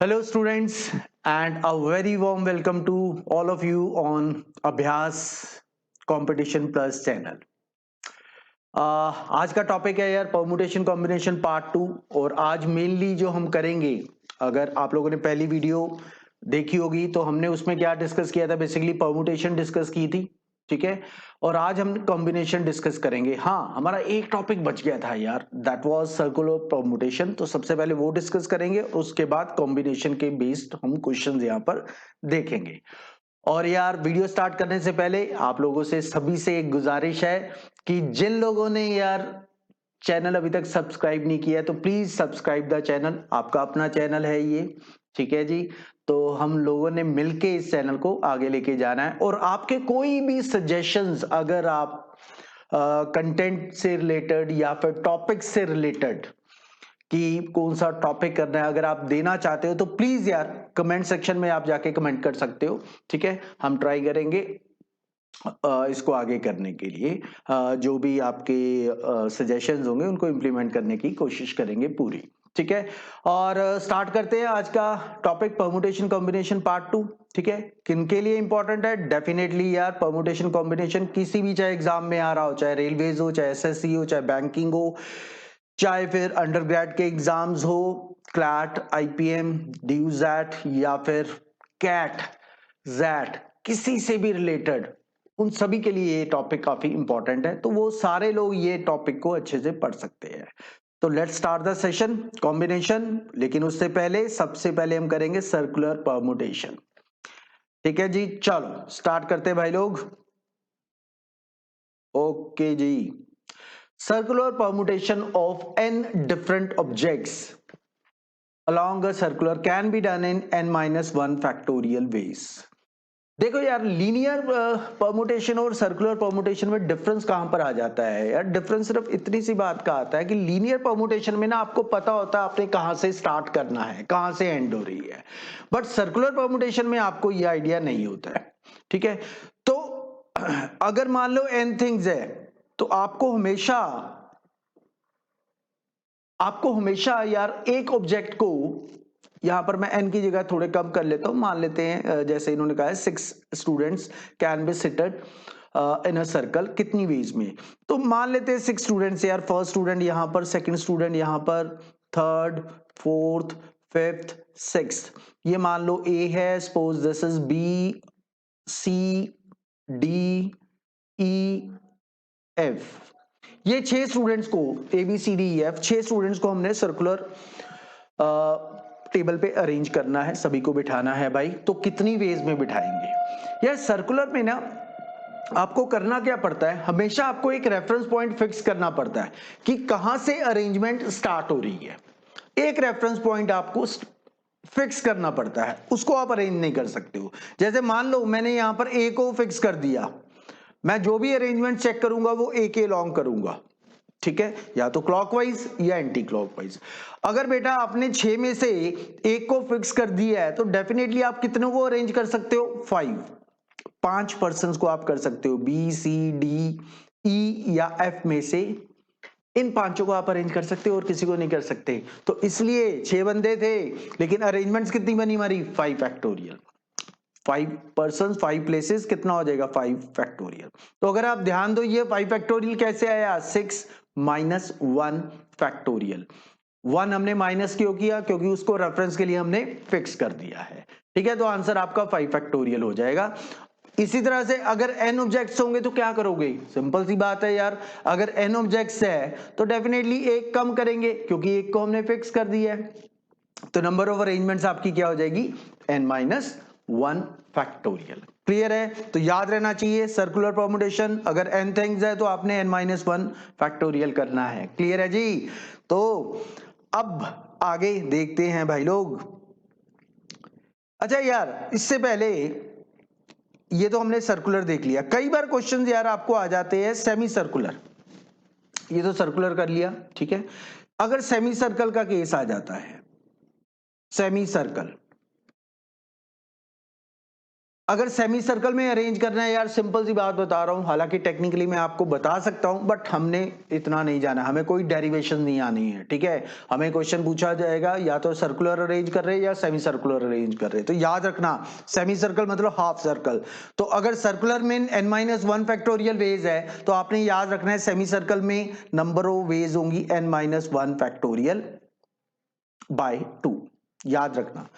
Hello, students, and a very warm welcome to all of you on Abhyas Competition Plus channel. आज का topic है यार permutation combination part 2। और आज mainly जो हम करेंगे, अगर आप लोगों ने पहली वीडियो देखी होगी तो हमने उसमें क्या डिस्कस किया था, बेसिकली परमुटेशन डिस्कस की थी, ठीक है। और आज हम कॉम्बिनेशन डिस्कस करेंगे। हाँ, हमारा एक टॉपिक बच गया था यार, दैट वाज सर्कुलर परमुटेशन। तो सबसे पहले वो डिस्कस करेंगे, उसके बाद कॉम्बिनेशन के बेस्ड हम क्वेश्चंस यहाँ पर देखेंगे। और यार वीडियो स्टार्ट करने से पहले आप लोगों से सभी से एक गुजारिश है कि जिन लोगों ने यार चैनल अभी तक सब्सक्राइब नहीं किया है तो प्लीज सब्सक्राइब द चैनल। आपका अपना चैनल है ये, ठीक है जी। तो हम लोगों ने मिलके इस चैनल को आगे लेके जाना है। और आपके कोई भी सजेशंस, अगर आप कंटेंट से रिलेटेड या फिर टॉपिक से रिलेटेड कि कौन सा टॉपिक करना है, अगर आप देना चाहते हो तो प्लीज यार कमेंट सेक्शन में आप जाके कमेंट कर सकते हो, ठीक है। हम ट्राई करेंगे इसको आगे करने के लिए। जो भी आपके सजेशंस होंगे उनको इम्प्लीमेंट करने की कोशिश करेंगे पूरी, ठीक है। और स्टार्ट करते हैं आज का टॉपिक, परमुटेशन कॉम्बिनेशन पार्ट 2, ठीक है। किनके लिए इंपॉर्टेंट है? डेफिनेटली यार परमुटेशन कॉम्बिनेशन किसी भी, चाहे एग्जाम में आ रहा हो, चाहे रेलवेज हो, चाहे एसएससी हो, चाहे बैंकिंग हो, चाहे फिर अंडरग्रेड के एग्जाम्स हो, क्लैट, आईपीएम, ड्यूजैट या फिर कैट, जैट, किसी से भी रिलेटेड, उन सभी के लिए ये टॉपिक काफी इंपॉर्टेंट है। तो वो सारे लोग ये टॉपिक को अच्छे से पढ़ सकते हैं। तो let's start the session combination. लेकिन उससे पहले सबसे पहले हम करेंगे सर्कुलर परमुटेशन, ठीक है जी। चलो स्टार्ट करते हैं भाई लोग। ओके जी। Circular permutation of n different objects along a circular can be done in n-1 factorial ways। देखो यार, लीनियर परमुटेशन और सर्कुलर परमुटेशन में डिफरेंस कहां पर आ जाता है यार? डिफरेंस सिर्फ इतनी सी बात का आता है कि लीनियर परमुटेशन में ना आपको पता होता है आपने कहां से स्टार्ट करना है, कहां से एंड हो रही है। बट सर्कुलर परमुटेशन में आपको ये आइडिया नहीं होता है, ठीक है। तो अगर मान लो n थिंग्स है तो आपको हमेशा यार एक ऑब्जेक्ट को, यहां पर मैं n की जगह थोड़े कम कर लेता हूं, मान लेते हैं जैसे इन्होंने कहा है 6 students can be seated in a circle, कितनी वेज में। तो मान लेते हैं 6 स्टूडेंट्स यार, फर्स्ट स्टूडेंट यहां पर, सेकंड स्टूडेंट यहां पर, थर्ड, फोर्थ, फिफ्थ, सिक्स्थ। ये मान लो ए है, suppose this is B, C, D, E, F. ये 6 स्टूडेंट्स को, A B C D E F, 6 students को हमने सर्कुलर टेबल पे अरेंज करना है, सभी को बिठाना है भाई। तो कितनी वेज में बिठाएंगे यार? सर्कुलर में ना आपको करना क्या पड़ता है, हमेशा आपको एक रेफरेंस पॉइंट फिक्स करना पड़ता है कि कहां से अरेंजमेंट स्टार्ट हो रही है। एक रेफरेंस पॉइंट आपको फिक्स करना पड़ता है, उसको आप अरेंज नहीं कर सकते हो। जैसे मान लो मैंने यहां पर ए को फिक्स कर दिया, मैं जो भी अरेंजमेंट चेक करूंगा वो ए के लॉन्ग करूंगा, ठीक है, या तो क्लॉकवाइज या एंटी क्लॉकवाइज। अगर बेटा आपने 6 में से एक को फिक्स कर दिया है तो डेफिनेटली आप कितने को अरेंज कर सकते हो? 5 पर्सन को आप कर सकते हो, बी, सी, डी, ई या एफ में से इन पांचों को आप अरेंज कर सकते हो और किसी को नहीं कर सकते। तो इसलिए 6 बंदे थे लेकिन अरेंजमेंट्स कितनी बनी हमारी? 5 फैक्टोरियल। 5 पर्सन 5 प्लेसेस कितना हो जाएगा? 5 फैक्टोरियल। तो अगर आप ध्यान दो, ये 5 फैक्टोरियल कैसे आया? 6 माइनस 1 फैक्टोरियल। 1 हमने माइनस क्यों किया? क्योंकि उसको रेफरेंस के लिए हमने फिक्स कर दिया है, ठीक है। तो आंसर आपका 5 फैक्टोरियल हो जाएगा। इसी तरह से अगर n ऑब्जेक्ट्स होंगे तो क्या करोगे? सिंपल सी बात है यार, अगर n ऑब्जेक्ट्स है तो डेफिनेटली एक कम करेंगे क्योंकि एक को हमने फिक्स कर दिया है। तो नंबर ऑफ अरेंजमेंट्स आपकी क्या हो जाएगी? n-1 factorial. क्लियर है? तो याद रहना चाहिए सर्कुलर परमुटेशन, अगर n थिंग्स है तो आपने n-1 फैक्टोरियल करना है। क्लियर है जी? तो अब आगे देखते हैं भाई लोग। अच्छा यार, इससे पहले ये तो हमने सर्कुलर देख लिया। कई बार क्वेश्चन यार आपको आ जाते हैं सेमी सर्कुलर। ये तो सर्कुलर कर लिया, ठीक है। अगर सेमी सर्कल का केस आ जाता है, सेमी सर्कल, अगर सेमी सर्कल में अरेंज करना है यार, सिंपल सी बात बता रहा हूं, हालांकि टेक्निकली मैं आपको बता सकता हूं बट हमने इतना नहीं जाना, हमें कोई डेरिवेशन नहीं आनी है, ठीक है। हमें क्वेश्चन पूछा जाएगा या तो सर्कुलर अरेंज कर रहे हैं या सेमी सर्कुलर अरेंज कर रहे हैं, तो याद रखना सेमी सर्कल मतलब हाफ सर्कल। तो अगर सर्कुलर में n-1 फैक्टोरियल वेज है तो आपने याद रखना है सेमी सर्कल में नंबर ऑफ वेज होंगी n-1 फैक्टोरियल बाय 2। याद रखना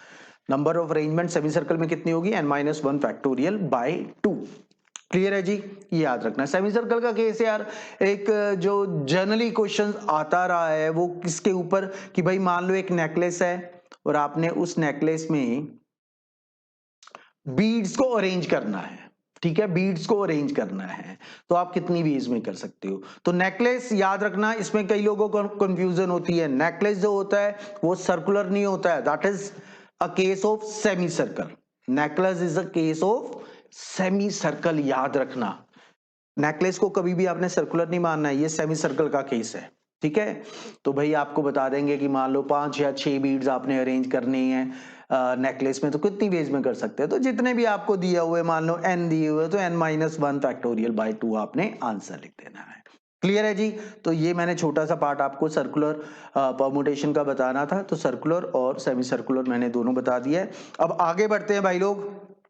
number of arrangement semi circle में कितनी होगी, n-1 फैक्टोरियल बाय 2। क्लियर है जी, ये याद रखना। सेमी सर्कल का केस यार एक जो जनरली क्वेश्चन आता रहा है वो किसके ऊपर कि भाई मान लो एक नेकलेस है और आपने उस नेकलेस में बीड्स को अरेंज करना है, ठीक है, बीड्स को अरेंज करना है, तो आप कितनी वेज में कर सकते हो। तो नेकलेस याद रखना, इसमें कई लोगों को कंफ्यूजन होती है, नेकलेस जो होता है वो सर्कुलर नहीं होता है, that is a case of semi circle. Necklace is a case of semi circle, याद रखना। नेकलेस को कभी भी आपने सर्कुलर नहीं मानना है, ये सेमी सर्कल का केस है, ठीक है। तो भाई आपको बता देंगे कि मान लो 5 या 6 बीड्स आपने अरेंज करनी है नेकलेस में, तो कितनी वेज में कर सकते हैं, तो जितने भी आपको दिया हुए, मान लो n दिए हुए तो n-1 फैक्टोरियल बाय 2 आपने आंसर लिख देना है। क्लियर है जी। तो ये मैंने छोटा सा पार्ट आपको सर्कुलर परमुटेशन का बताना था, तो सर्कुलर और सेमी सर्कुलर मैंने दोनों बता दिया है। अब आगे बढ़ते हैं भाई लोग,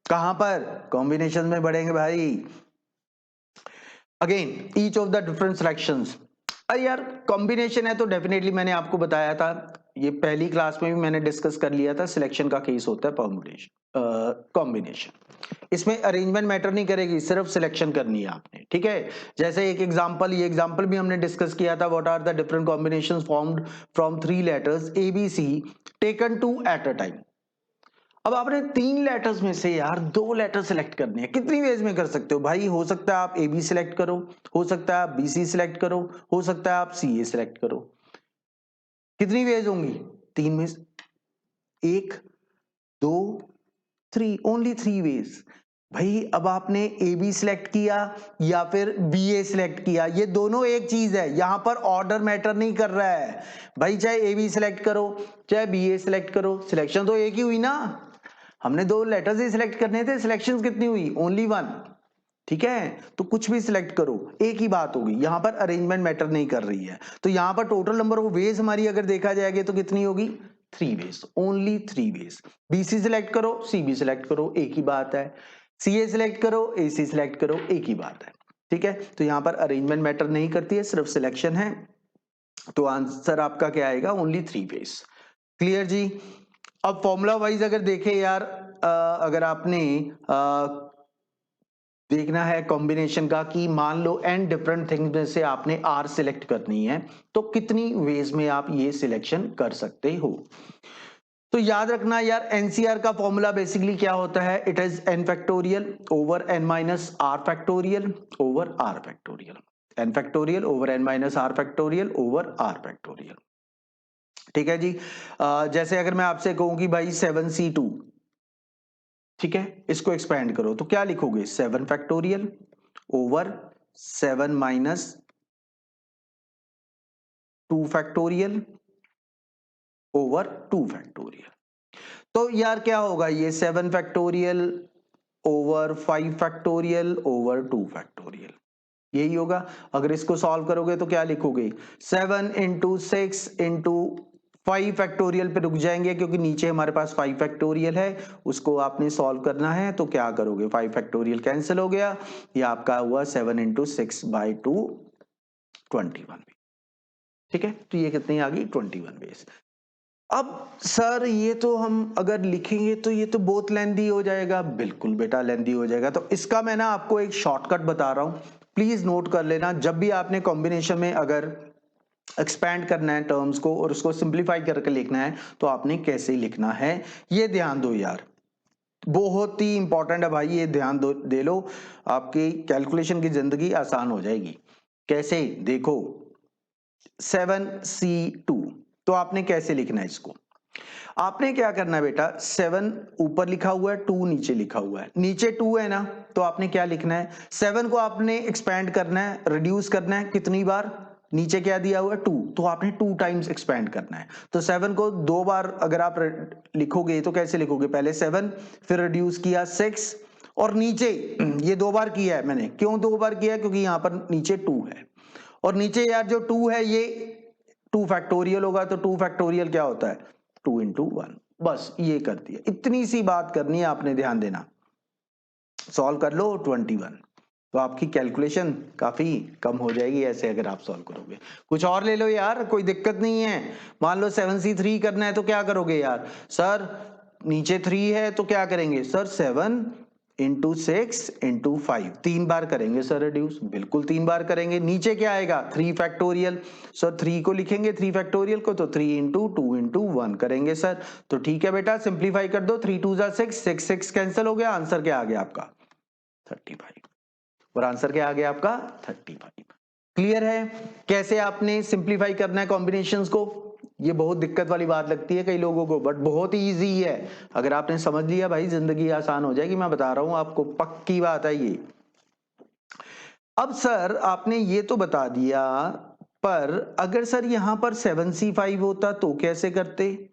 कहां पर, कॉम्बिनेशन में बढ़ेंगे भाई। Again each of the different selections. अरे यार कॉम्बिनेशन है तो डेफिनेटली मैंने आपको बताया था, ये पहली क्लास में भी मैंने डिस्कस कर लिया था, सिलेक्शन का केस होता है परमुटेशन कॉम्बिनेशन। इसमें अरेंजमेंट मैटर नहीं करेगी, सिर्फ सिलेक्शन करनी है आपने, ठीक है। जैसे एक एग्जांपल, ये एग्जांपल भी हमने डिस्कस किया था, what are the different combinations formed from 3 letters ABC taken 2 at a time. अब आपने 3 लेटर्स में से यार 2 लेटर सिलेक्ट करने हैं, कितनी वेज में कर सकते हो भाई। हो सकता है आप AB सिलेक्ट करो, हो सकता है आप BC सिलेक्ट करो, हो सकता है आप CA सिलेक्ट करो। कितनी वेज होंगी, 3 में, 1 2 3, ओनली 3 वेज। भाई अब आपने AB सिलेक्ट किया या फिर BA सिलेक्ट किया, ये दोनों एक चीज है, यहां पर ऑर्डर मैटर नहीं कर रहा है भाई। चाहे AB सिलेक्ट करो चाहे BA सिलेक्ट करो, सिलेक्शन तो एक ही हुई ना। हमने 2 लेटर्स ही सिलेक्ट करने थे, सिलेक्शन कितनी हुई, ओनली 1, ठीक है। तो कुछ भी सिलेक्ट करो एक ही बात होगी, यहां पर अरेंजमेंट मैटर नहीं कर रही है। तो यहां पर टोटल नंबर ऑफ वेज हमारी अगर देखा जाएगा तो कितनी होगी, 3 ways, only 3 ways. BC select करो CB सिलेक्ट करो, एक ही बात है। CA सिलेक्ट करो AC सिलेक्ट करो, एक ही बात है, ठीक है। तो यहां पर अरेंजमेंट मैटर नहीं करती है, सिर्फ सिलेक्शन है। तो आंसर आपका क्या आएगा, ओनली 3 वेज। क्लियर जी। अब फॉर्मूला वाइज अगर देखें यार, अगर आपने देखना है कॉम्बिनेशन का कि मान लो n डिफरेंट थिंग्स में से आपने R सिलेक्ट करनी है, तो कितनी वेज में आप ये सिलेक्शन कर सकते हो। तो याद रखना यार NCR का फॉर्मूला बेसिकली क्या होता है, it is n factorial over n-r factorial over r factorial, n factorial over n-r factorial over r factorial, ठीक है जी। जैसे अगर मैं आपसे कहूं कि भाई 7C2, ठीक है, इसको एक्सपेंड करो तो क्या लिखोगे, 7 factorial over 7 minus 2 factorial over 2 factorial. तो यार क्या होगा, ये 7 factorial over 5 factorial over 2 factorial, यही होगा। अगर इसको सॉल्व करोगे तो क्या लिखोगे, 7 इंटू 6 इंटू 5 फैक्टोरियल पे रुक जाएंगे क्योंकि नीचे हमारे पास 5 फैक्टोरियल है, उसको आपने सॉल्व करना है। तो क्या करोगे, 5 फैक्टोरियल कैंसिल हो गया, ये आपका हुआ 7 इंटू 6 बाई 2 21, ठीक है। तो ये कितनी आ गई, 21 बेस। अब सर ये तो हम अगर लिखेंगे तो ये तो बहुत लेंदी हो जाएगा, बिल्कुल बेटा लेंदी हो जाएगा। तो इसका मैं ना आपको एक शॉर्टकट बता रहा हूं, प्लीज नोट कर लेना। जब भी आपने कॉम्बिनेशन में अगर एक्सपैंड करना है टर्म्स को और उसको सिंप्लीफाई करके लिखना है तो आपने कैसे लिखना है, ये ध्यान दो यार, बहुत ही इंपॉर्टेंट है भाई, ये ध्यान दे लो, आपकी कैलकुलेशन की जिंदगी आसान हो जाएगी। कैसे, देखो 7C2, तो आपने कैसे लिखना है इसको, आपने क्या करना है बेटा, 7 ऊपर लिखा हुआ है, 2 नीचे लिखा हुआ है, नीचे 2 है ना, तो आपने क्या लिखना है, 7 को आपने एक्सपैंड करना है, रिड्यूस करना है, कितनी बार, नीचे क्या दिया हुआ है 2, तो आपने 2 टाइम्स एक्सपैंड करना है। तो 7 को 2 बार अगर आप लिखोगे तो कैसे लिखोगे, पहले 7 फिर रिड्यूस किया 6 और नीचे ये 2 बार किया है मैंने, क्यों 2 बार किया है, क्योंकि यहां पर नीचे 2 है और नीचे यार जो 2 है ये 2 फैक्टोरियल होगा, तो 2 फैक्टोरियल क्या होता है 2 into 1। बस ये कर दिया, इतनी सी बात करनी है आपने, ध्यान देना। सॉल्व कर लो 21, तो आपकी कैलकुलेशन काफी कम हो जाएगी ऐसे अगर आप सॉल्व करोगे। कुछ और ले लो यार, कोई दिक्कत नहीं है। मान लो 7c3 करना है तो क्या करोगे यार, सर नीचे 3 है तो क्या करेंगे सर 7 into 6 into 5, 3 बार करेंगे सर रिड्यूस, बिल्कुल 3 बार करेंगे। नीचे क्या आएगा 3 फैक्टोरियल, सर 3 को लिखेंगे 3 फैक्टोरियल को, तो 3 into 2 into 1 करेंगे सर। तो ठीक है बेटा, सिंप्लीफाई कर दो, 3 2 6, 6 कैंसिल हो गया, आंसर क्या आ गया आपका 35, और आंसर क्या आ गया आपका 35। क्लियर है कैसे आपने सिंप्लीफाई करना है कॉम्बिनेशंस को? ये बहुत दिक्कत वाली बात लगती है कई लोगों को, बट बहुत ही इजी है। अगर आपने समझ लिया भाई जिंदगी आसान हो जाएगी, मैं बता रहा हूं आपको, पक्की बात है ये। अब सर आपने ये तो बता दिया, पर अगर सर यहां पर 7c5 होता तो कैसे करते?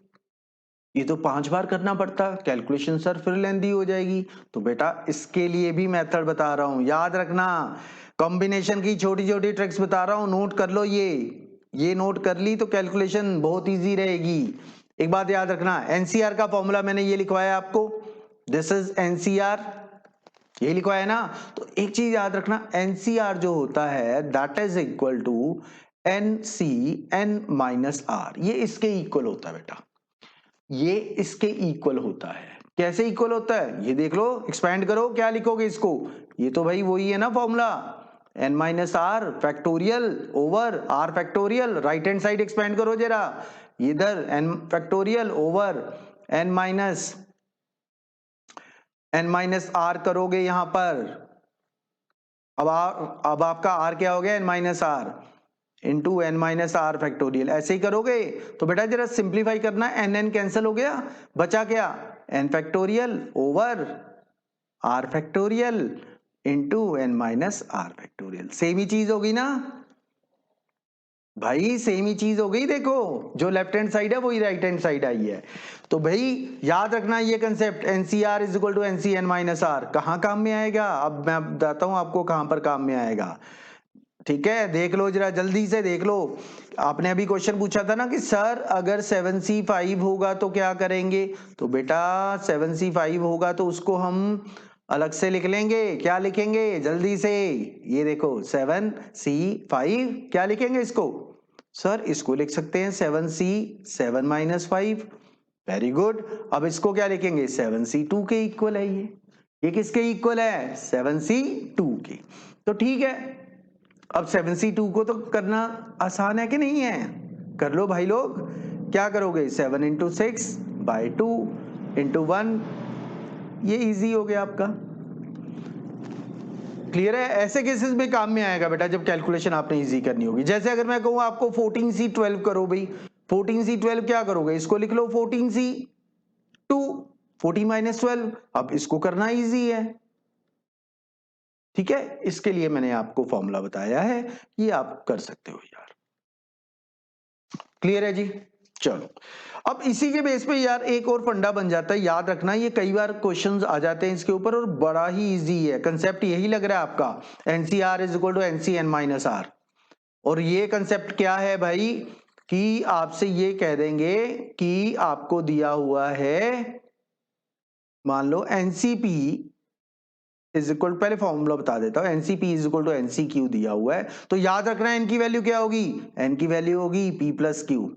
ये तो 5 बार करना पड़ता, कैलकुलेशन सर फिर लेंदी हो जाएगी। तो बेटा इसके लिए भी मेथड बता रहा हूं, याद रखना। कॉम्बिनेशन की छोटी छोटी ट्रिक्स बता रहा हूं, नोट कर लो। ये नोट कर ली तो कैलकुलेशन बहुत इजी रहेगी। एक बात याद रखना, एनसीआर का फॉर्मूला मैंने ये लिखवाया आपको, दिस इज एनसीआर, ये लिखवाया ना। तो एक चीज याद रखना, एनसीआर जो होता है that is equal to NC(n-R), ये इसके इक्वल होता है बेटा, ये इसके इक्वल होता है। कैसे इक्वल होता है ये देख लो, एक्सपैंड करो, क्या लिखोगे इसको, ये तो भाई वही है ना formula, n-R factorial over R factorial. Right hand side expand करो जरा, इधर n फैक्टोरियल ओवर n-R करोगे यहां पर। अब आपका R क्या हो गया n-R इंटू n-R फैक्टोरियल, ऐसे ही करोगे। तो बेटा जरा सिंप्लीफाई करना, n कैंसिल हो गया, बचा क्या n factorial over R factorial into n-R factorial. Same ही चीज होगी ना भाई, सेम ही चीज हो गई। देखो जो लेफ्ट हैंड साइड है वही राइट हैंड साइड आई है। तो भाई याद रखना ये concept, NCR is equal to NC(n-R) कहां काम में आएगा, अब मैं बताता हूं आपको कहां पर काम में आएगा। ठीक है, देख लो जरा जल्दी से देख लो। आपने अभी क्वेश्चन पूछा था ना कि सर अगर 7c5 होगा तो क्या करेंगे, तो बेटा 7c5 होगा तो उसको हम अलग से लिख लेंगे। क्या लिखेंगे जल्दी से, ये देखो 7c5 क्या लिखेंगे इसको, सर इसको लिख सकते हैं 7c7-5। Very good. अब इसको क्या लिखेंगे 7c2 के इक्वल है ये किसके इक्वल है 7c2 के। तो ठीक है, अब 7c2 को तो करना आसान है कि नहीं है, कर लो भाई लोग। क्या करोगे 7 into 6 by 2 into 1, ये इजी हो गया आपका। क्लियर है, ऐसे केसेस में काम में आएगा बेटा जब कैलकुलेशन आपने इजी करनी होगी। जैसे अगर मैं कहूं आपको 14c12 करो भाई, 14c12 क्या करोगे, इसको लिख लो 14c2, 14-12। अब इसको करना इजी है, ठीक है, इसके लिए मैंने आपको फॉर्मूला बताया है, ये आप कर सकते हो यार। क्लियर है जी, चलो। अब इसी के बेस पे यार एक और फंडा बन जाता है, याद रखना ये कई बार क्वेश्चंस आ जाते हैं इसके ऊपर और बड़ा ही इजी है। कंसेप्ट यही लग रहा है आपका, NCR is equal to NC(n-R), और ये कंसेप्ट क्या है भाई कि आपसे ये कह देंगे कि आपको दिया हुआ है, मान लो NCP इज इक्वल, पहले फॉर्मूला बता देता हूं, NCP is equal to NCQ दिया हुआ है, तो याद रखना n की वैल्यू क्या होगी, n की वैल्यू होगी P प्लस क्यू,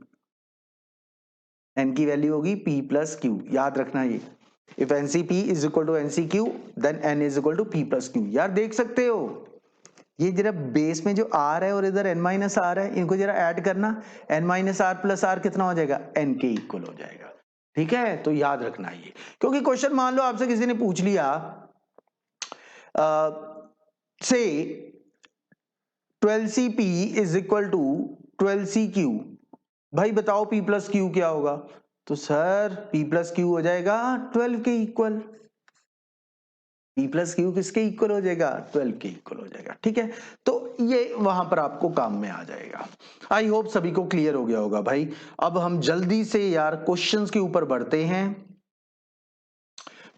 n की वैल्यू होगी P प्लस क्यू, याद रखना ये। If NCP is equal to NCQ then n is equal to P plus Q. यार देख सकते हो ये जरा बेस में जो r है और इधर n-R है, इनको जरा ऐड करना, n-R प्लस R कितना हो जाएगा, n के इक्वल हो जाएगा। ठीक है, तो याद रखना ये, क्योंकि क्वेश्चन मान लो आपसे किसी ने पूछ लिया से 12cp is equal to 12cq, भाई बताओ p प्लस क्यू क्या होगा, तो सर p प्लस क्यू हो जाएगा 12 के इक्वल। p प्लस क्यू किसके इक्वल हो जाएगा, 12 के इक्वल हो जाएगा। ठीक है, तो ये वहां पर आपको काम में आ जाएगा। आई होप सभी को क्लियर हो गया होगा भाई। अब हम जल्दी से यार क्वेश्चंस के ऊपर बढ़ते हैं।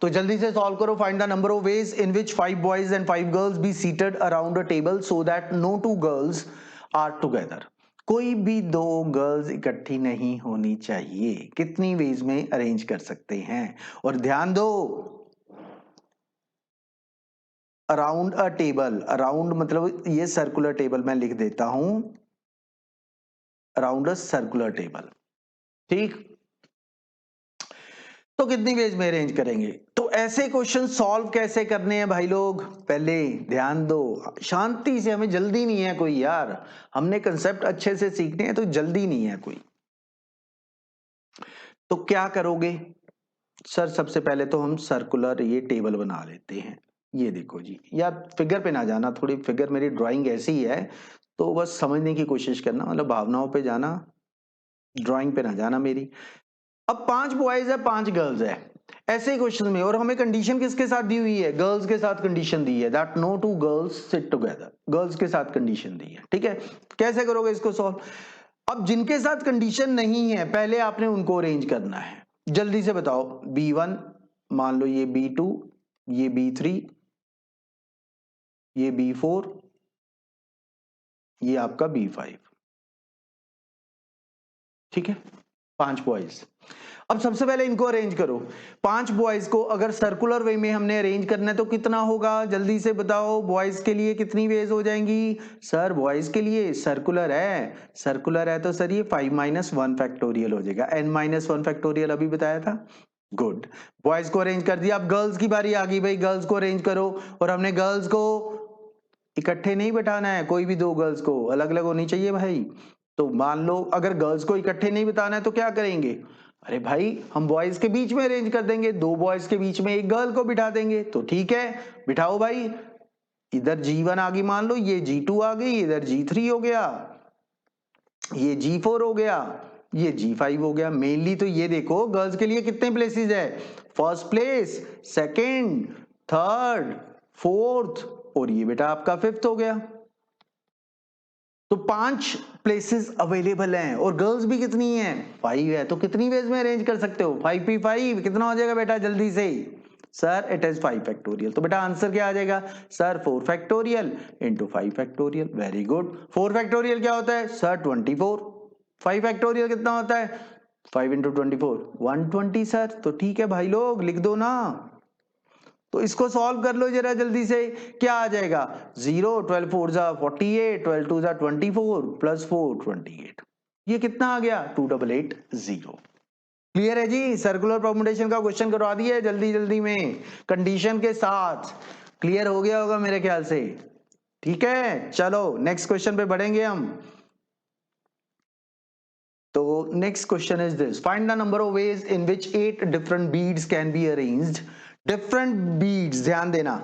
तो जल्दी से सॉल्व करो। Find the number of ways in which 5 boys and 5 girls be seated around a table so that no 2 girls are together. कोई भी 2 गर्ल्स इकट्ठी नहीं होनी चाहिए। कितनी वेज में अरेंज कर सकते हैं? और ध्यान दो, अराउंड अ टेबल, अराउंड मतलब ये सर्कुलर टेबल मैं लिख देता हूं, अराउंड अ सर्कुलर टेबल। ठीक, तो कितनी वेज में अरेंज करेंगे? तो ऐसे क्वेश्चन सॉल्व कैसे करने हैं भाई लोग? पहले ध्यान दो, शांति से, हमें जल्दी नहीं है कोई यार, हमने कंसेप्ट अच्छे से सीखने हैं तो जल्दी नहीं है कोई। तो क्या करोगे सर? सबसे पहले तो हम सर्कुलर ये टेबल बना लेते हैं। ये देखो जी, यार फिगर पे ना जाना, थोड़ी फिगर, मेरी ड्राइंग ऐसी है तो बस समझने की कोशिश करना, मतलब भावनाओं पे जाना, ड्राइंग पे ना जाना मेरी। अब 5 बॉयज है 5 गर्ल्स है, ऐसे ही क्वेश्चन में, और हमें कंडीशन किसके साथ दी हुई है? गर्ल्स के साथ कंडीशन दी है, that no 2 girls sit together, girls के साथ कंडीशन दी है। ठीक है, कैसे करोगे इसको सॉल्व? अब जिनके साथ कंडीशन नहीं है पहले आपने उनको अरेंज करना है। जल्दी से बताओ, B1 मान लो, ये B2, ये B3, ये B4, ये आपका B5। ठीक है, 5 बॉयज। अब सबसे पहले इनको अरेंज करो। 5 बॉयज को अगर सर्कुलर वे में हमने अरेंज करना है तो कितना होगा? जल्दी से बताओ, बॉयज के लिए कितनी वेज हो जाएंगी? सर बॉयज के लिए सर्कुलर है, सर्कुलर है तो सर ये 5 - 1 फैक्टोरियल हो जाएगा। n - 1 फैक्टोरियल अभी बताया था। गुड, बॉयज को अरेंज कर दिया। अब गर्ल्स की बारी आ गई भाई, गर्ल्स को अरेंज करो। और हमने गर्ल्स को इकट्ठे नहीं बिठाना है, कोई भी 2 गर्ल्स को अलग अलग होनी चाहिए भाई। तो मान लो अगर गर्ल्स को इकट्ठे नहीं बिठाना है तो क्या करेंगे? अरे भाई हम बॉयज के बीच में अरेंज कर देंगे, 2 बॉयज के बीच में 1 गर्ल को बिठा देंगे। तो ठीक है, बिठाओ भाई। इधर G1 आ गई, मान लो ये G2 आ गई, इधर G3 हो गया, ये G4 हो गया, ये G5 हो गया। मेनली तो ये देखो गर्ल्स के लिए कितने प्लेसेस है? First place, second, third, fourth, और ये बेटा आपका 5th हो गया। तो 5 प्लेसेस अवेलेबल हैं, और गर्ल्स भी कितनी हैं? 5 है। तो कितनी वेज में अरेंज कर सकते हो? 5p5 कितना हो जाएगा बेटा जल्दी से? Sir it is 5 factorial. तो बेटा आंसर क्या आ जाएगा? Sir 4 factorial into 5 factorial. Very good. 4 factorial क्या होता है? सर 24। 5 फैक्टोरियल कितना होता है? 5 इंटू 24 120 सर। तो ठीक है भाई लोग, लिख दो ना। तो इसको सॉल्व कर लो जरा जल्दी से। क्या आ जाएगा? 0, 12 4 जा 48, 12 2 जा 24, प्लस 4 28। ये कितना आ गया? 2880। क्लियर है जी? सर्कुलर परम्यूटेशन का क्वेश्चन करवा दिया है जल्दी जल्दी में, कंडीशन के साथ। क्लियर हो गया होगा मेरे ख्याल से। ठीक है, चलो नेक्स्ट क्वेश्चन पे बढ़ेंगे हम। तो next question is this, find the number of ways in which 8 different beads can be arranged. Different beads, ध्यान देना,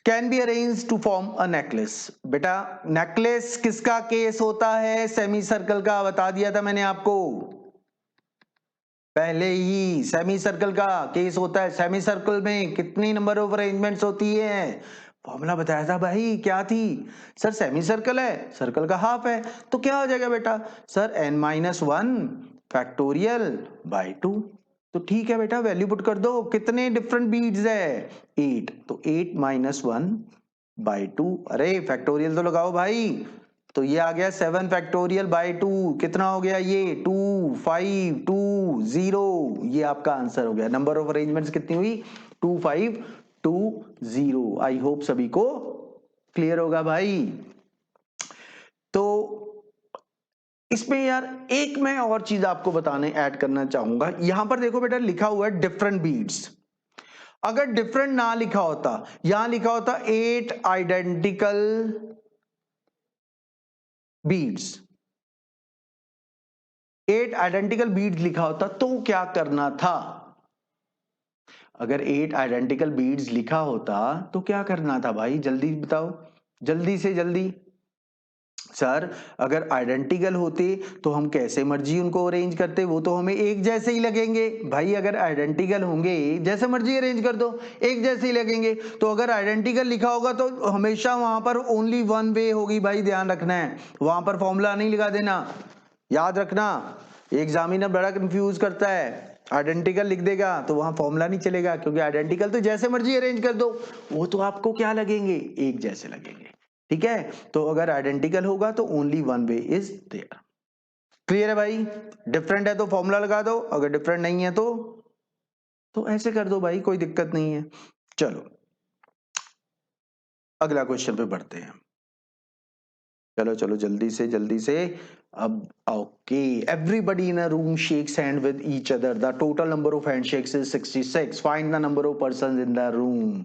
can be arrange to form a necklace. बेटा नेकलेस किसका केस होता है? सेमी सर्कल का, बता दिया था मैंने आपको पहले ही। सेमी सर्कल का केस होता है। सेमी सर्कल में कितनी नंबर ऑफ अरेंजमेंट्स होती है? फॉर्मूला बताया था भाई, क्या थी? सर सेमी सर्कल है, सर्कल का हाफ है, तो क्या हो जाएगा बेटा? Sir n-1 factorial by 2। तो ठीक है बेटा, वैल्यू पुट कर दो। कितने डिफरेंट बीड्स है? 8। तो 8 - 1 बाय 2। अरे फैक्टोरियल तो लगाओ भाई। तो ये आ गया 7 फैक्टोरियल बाय 2। कितना हो गया ये? 2 5 2 0। ये आपका आंसर हो गया। नंबर ऑफ अरेंजमेंट्स कितनी हुई? 2 5 2 0। आई होप सभी को क्लियर होगा भाई। तो इसमें यार एक मैं और चीज आपको बताने ऐड करना चाहूंगा। यहां पर देखो बेटा लिखा हुआ है डिफरेंट बीड्स। अगर डिफरेंट ना लिखा होता, यहां लिखा होता 8 आइडेंटिकल बीड्स, 8 आइडेंटिकल बीड्स लिखा होता तो क्या करना था? अगर 8 आइडेंटिकल बीड्स लिखा होता तो क्या करना था भाई? जल्दी बताओ, जल्दी से जल्दी। सर अगर आइडेंटिकल होते तो हम कैसे मर्जी उनको अरेंज करते, वो तो हमें एक जैसे ही लगेंगे भाई। अगर आइडेंटिकल होंगे जैसे मर्जी अरेंज कर दो, एक जैसे ही लगेंगे। तो अगर आइडेंटिकल लिखा होगा तो हमेशा वहां पर ओनली वन वे होगी भाई, ध्यान रखना है। वहां पर फॉर्मूला नहीं लगा देना, याद रखना। एग्जामिनर बड़ा कंफ्यूज करता है। आइडेंटिकल लिख देगा तो वहां फॉर्मूला नहीं चलेगा, क्योंकि आइडेंटिकल तो जैसे मर्जी अरेंज कर दो वो तो आपको क्या लगेंगे, एक जैसे लगेंगे। ठीक है, तो अगर आइडेंटिकल होगा तो only one way is there. Clear है भाई? डिफरेंट है तो फॉर्मूला लगा दो, अगर डिफरेंट नहीं है तो ऐसे कर दो भाई, कोई दिक्कत नहीं है। चलो अगला क्वेश्चन पे बढ़ते हैं। चलो चलो जल्दी से। अब okay, everybody in a room shakes hand with each other, the total number of handshakes is 66, find the number of persons in the room.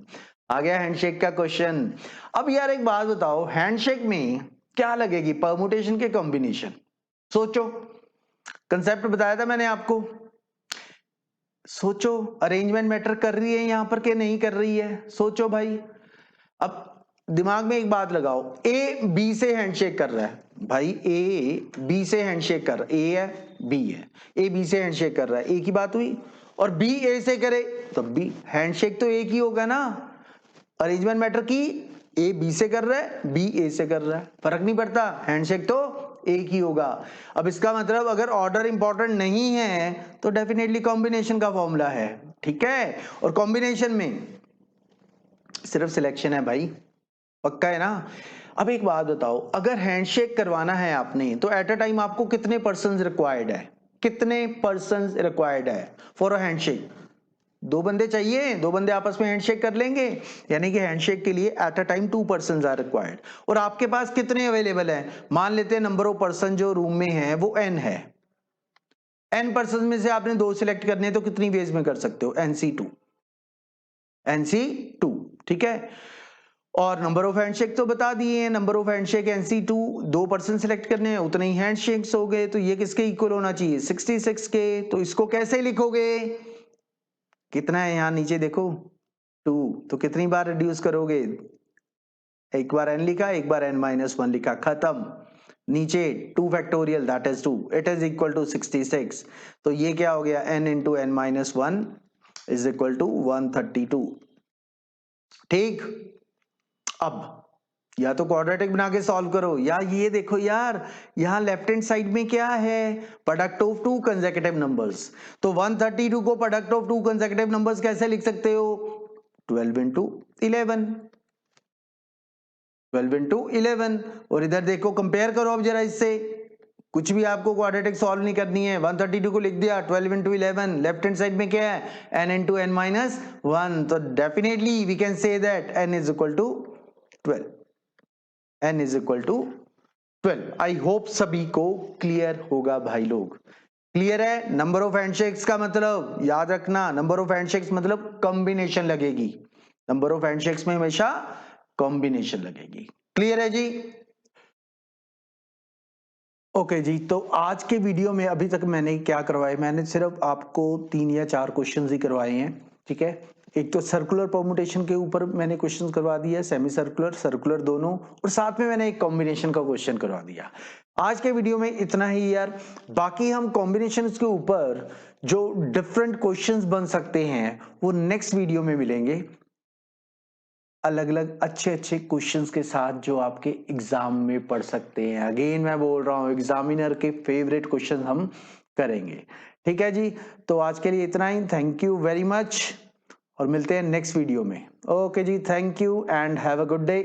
आ गया हैंडशेक का क्वेश्चन। अब यार एक बात बताओ, हैंडशेक में क्या लगेगी, परमुटेशन के कॉम्बिनेशन? सोचो, कंसेप्ट बताया था मैंने आपको। सोचो, अरेंजमेंट मैटर कर रही है यहां पर कि नहीं कर रही है? सोचो भाई। अब दिमाग में एक बात लगाओ, ए बी से हैंडशेक कर रहा है भाई, ए बी से हैंडशेक कर रहा है, ए है बी है, ए बी से हैंडशेक कर रहा है, ए की बात हुई, और बी ए से करे तब भी हैंडशेक तो एक ही होगा ना। अरेंजमेंट मैटर की, ए बी से कर रहा है, बी ए से कर रहा है, फर्क नहीं पड़ता, हैंडशेक तो एक ही होगा। अब इसका मतलब अगर ऑर्डर इंपॉर्टेंट नहीं है तो डेफिनेटली कॉम्बिनेशन का फॉर्मूला है। ठीक है, और कॉम्बिनेशन में सिर्फ सिलेक्शन है भाई, पक्का है ना? अब एक बात बताओ, अगर हैंडशेक करवाना है आपने तो एट अ टाइम आपको कितने पर्संस रिक्वायर्ड है, कितने पर्संस रिक्वायर्ड है फॉर अ हैंडशेक? दो बंदे चाहिए, दो बंदे आपस में हैंडशेक कर लेंगे, यानी कि हैंडशेक के लिए at a time 2 persons are required. और आपके पास कितने अवेलेबल हैं? मान लेते हैं नंबर ऑफ पर्सन जो रूम में है वो n है, n पर्सन में से आपने दो सिलेक्ट करने हैं तो कितनी वेज में कर सकते हो? NC2। ठीक है, और नंबर ऑफ हैंडशेक तो बता दिए हैं, नंबर ऑफ हैंडशेक NC2, दो पर्सन सिलेक्ट करने हैं, उतने ही हैंडशेक्स हो गए, तो ये किसके इक्वल होना चाहिए? 66 के। तो इसको कैसे लिखोगे? कितना है यहां नीचे देखो, 2, तो कितनी बार रिड्यूस करोगे? एक बार n लिखा, एक बार n-1 लिखा, खत्म। नीचे 2 factorial that is 2, it is equal to 66। तो ये क्या हो गया? n into n-1 is equal to 132। ठीक, अब या तो क्वाड्रेटिक बना के सॉल्व करो, या ये देखो यार, यहां लेफ्ट हैंड साइड में क्या है? Product of to consecutive numbers. तो 132 को product of to consecutive numbers कैसे लिख सकते हो? 12 इंटू 11, 12 इंटू 11। और इधर देखो, कंपेयर करो अब जरा इससे, कुछ भी आपको क्वाड्रेटिक सॉल्व नहीं करनी है, 132 को लिख दिया, 12 इंटू 11, लेफ्ट हैंड साइड में क्या है? n इंटू n-1, तो definitely we can say that n is equal to 12, n is equal to 12। I hope सभी को क्लियर होगा भाई लोग। क्लियर है? नंबर ऑफ हैंडशेक्स का मतलब याद रखना, नंबर ऑफ हैंडशेक्स मतलब कॉम्बिनेशन लगेगी, नंबर ऑफ हैंडशेक्स में हमेशा कॉम्बिनेशन लगेगी। क्लियर है जी? ओके जी, तो आज के वीडियो में अभी तक मैंने क्या करवाया, मैंने सिर्फ आपको 3 या 4 क्वेश्चंस ही करवाए हैं। ठीक है, एक तो सर्कुलर परमुटेशन के ऊपर मैंने क्वेश्चन करवा दिया, सेमी सर्कुलर, सर्कुलर दोनों, और साथ में मैंने एक कॉम्बिनेशन का क्वेश्चन करवा दिया। आज के वीडियो में इतना ही यार, बाकी हम कॉम्बिनेशन के ऊपर जो डिफरेंट क्वेश्चंस बन सकते हैं वो नेक्स्ट वीडियो में मिलेंगे, अलग अलग अच्छे अच्छे क्वेश्चंस के साथ जो आपके एग्जाम में पढ़ सकते हैं। अगेन मैं बोल रहा हूं, एग्जामिनर के फेवरेट क्वेश्चन हम करेंगे। ठीक है जी, तो आज के लिए इतना ही, थैंक यू वेरी मच, और मिलते हैं नेक्स्ट वीडियो में। ओके जी, thank you and have a good day.